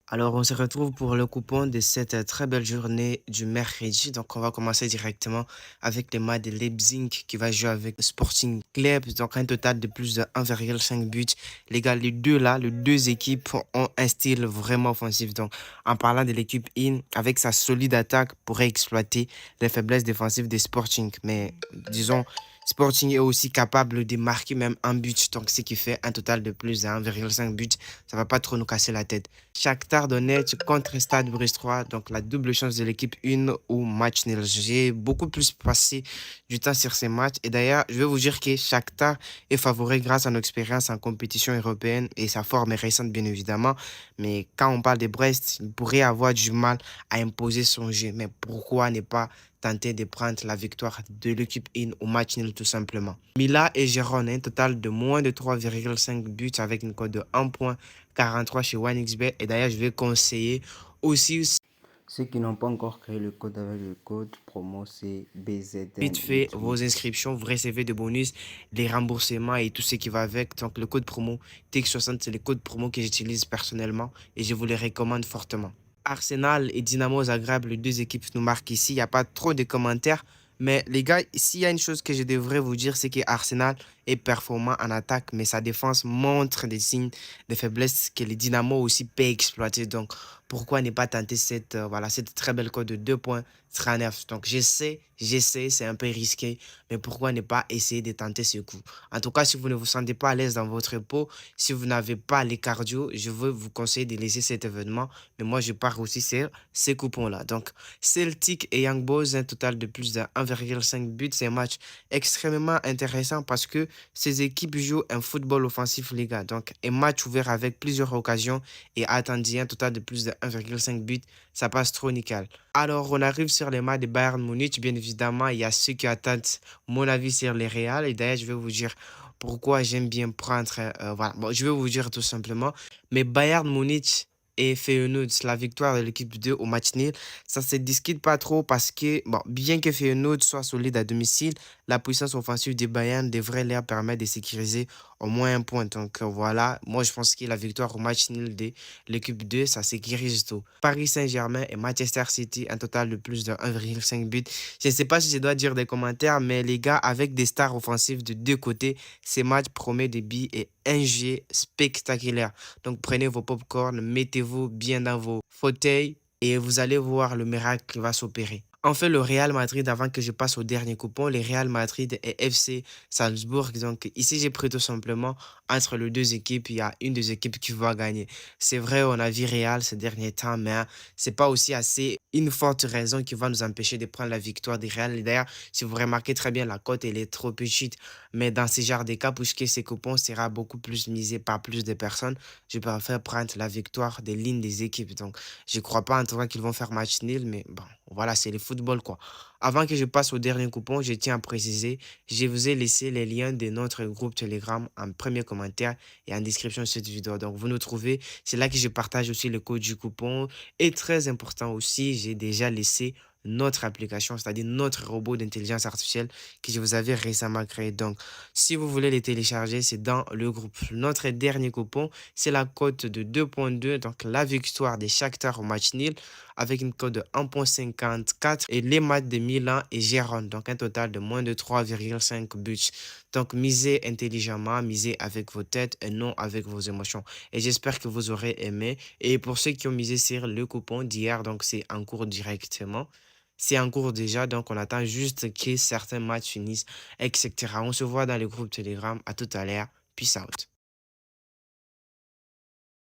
Alors, on se retrouve pour le coupon de cette très belle journée du mercredi. Donc, on va commencer directement avec les matchs de Leipzig qui va jouer avec Sporting Club. Donc, un total de plus de 1,5 buts. Les gars, les deux équipes ont un style vraiment offensif. Donc, en parlant de l'équipe In, avec sa solide attaque, pourrait exploiter les faiblesses défensives des Sporting. Mais, disons, Sporting est aussi capable de marquer même un but. Donc, ce qui fait un total de plus de 1,5 buts. Ça va pas trop nous casser la tête. Shakhtar Donetsk contre Stade Brestois, donc la double chance de l'équipe 1 ou match nul. J'ai beaucoup plus passé du temps sur ces matchs et d'ailleurs, je vais vous dire que Shakhtar est favori grâce à nos expériences en compétition européenne et sa forme est récente bien évidemment, mais quand on parle de Brest, il pourrait avoir du mal à imposer son jeu, mais pourquoi ne pas tenter de prendre la victoire de l'équipe in au match nul tout simplement. Mila et Gérone, un total de moins de 3,5 buts avec une cote de 1,43 chez OneXBet. Et d'ailleurs, je vais conseiller aussi Ceux qui n'ont pas encore créé le code avec le code promo, c'est vite fait vos BZN88. inscriptions, vous recevez des bonus, des remboursements et tout ce qui va avec. Donc, le code promo TX60, c'est le code promo que j'utilise personnellement et je vous le recommande fortement. Arsenal et Dynamo Zagreb, les deux équipes nous marquent ici. Il n'y a pas trop de commentaires. Mais les gars, s'il y a une chose que je devrais vous dire, c'est que Arsenal est performant en attaque, mais sa défense montre des signes de faiblesse que les Dynamo aussi peut exploiter. Donc, pourquoi ne pas tenter cette très belle cote de 2,39. Donc, j'essaie, c'est un peu risqué, mais pourquoi ne pas essayer de tenter ce coup? En tout cas, si vous ne vous sentez pas à l'aise dans votre peau, si vous n'avez pas les cardio, je veux vous conseiller de laisser cet événement, mais moi, je pars aussi sur ces coupons-là. Donc, Celtic et Young Boys, un total de plus de 1,5 but. C'est un match extrêmement intéressant parce que ces équipes jouent un football offensif, les gars. Donc, un match ouvert avec plusieurs occasions et attendu un total de plus de 1,5 but. Ça passe trop nickel. Alors, on arrive sur les matchs de Bayern Munich. Bien évidemment, il y a ceux qui attendent mon avis sur les Real. Et d'ailleurs, je vais vous dire pourquoi j'aime bien prendre. Voilà. Bon, je vais vous dire tout simplement. Mais Bayern Munich et Feyenoord, la victoire de l'équipe 2 au match nul, ça se discute pas trop parce que, bon, bien que Feyenoord soit solide à domicile, la puissance offensive des Bayern devrait leur permettre de sécuriser au moins un point. Donc voilà, moi je pense que la victoire au match nul de l'équipe 2, ça sécurise tout. Paris Saint-Germain et Manchester City, un total de plus de 1,5 but. Je ne sais pas si je dois dire des commentaires, mais les gars, avec des stars offensives de deux côtés, ces matchs promettent des billes et un jeu spectaculaire. Donc prenez vos popcorn, mettez-vous bien dans vos fauteuils et vous allez voir le miracle qui va s'opérer. Enfin, le Real Madrid, avant que je passe au dernier coupon, le Real Madrid et FC Salzbourg. Donc ici, j'ai pris tout simplement entre les deux équipes, il y a une des équipes qui va gagner. C'est vrai, on a vu Real ces derniers temps, mais c'est pas aussi assez une forte raison qui va nous empêcher de prendre la victoire des Real. Et d'ailleurs, si vous remarquez très bien, la cote, elle est trop petite. Mais dans ce genre de cas, puisque ces coupons sera beaucoup plus misé par plus de personnes, je préfère prendre la victoire des lignes des équipes. Donc, je crois pas en tout cas qu'ils vont faire match nul, mais bon, voilà, c'est le football, quoi. Avant que je passe au dernier coupon, je tiens à préciser, je vous ai laissé les liens de notre groupe Telegram en premier commentaire et en description de cette vidéo. Donc, vous nous trouvez, c'est là que je partage aussi le code du coupon. Et très important aussi, j'ai déjà laissé notre application, c'est-à-dire notre robot d'intelligence artificielle que je vous avais récemment créé. Donc, si vous voulez les télécharger, c'est dans le groupe. Notre dernier coupon, c'est la cote de 2,2, donc la victoire des Shakhtar au match nul avec une cote de 1,54 et les matchs de Milan et Gérone, donc un total de moins de 3,5 buts. Donc, misez intelligemment, misez avec vos têtes et non avec vos émotions. Et j'espère que vous aurez aimé. Et pour ceux qui ont misé sur le coupon d'hier, donc c'est en cours directement. C'est en cours déjà, donc on attend juste que certains matchs finissent, etc. On se voit dans le groupe Telegram. À tout à l'heure. Peace out.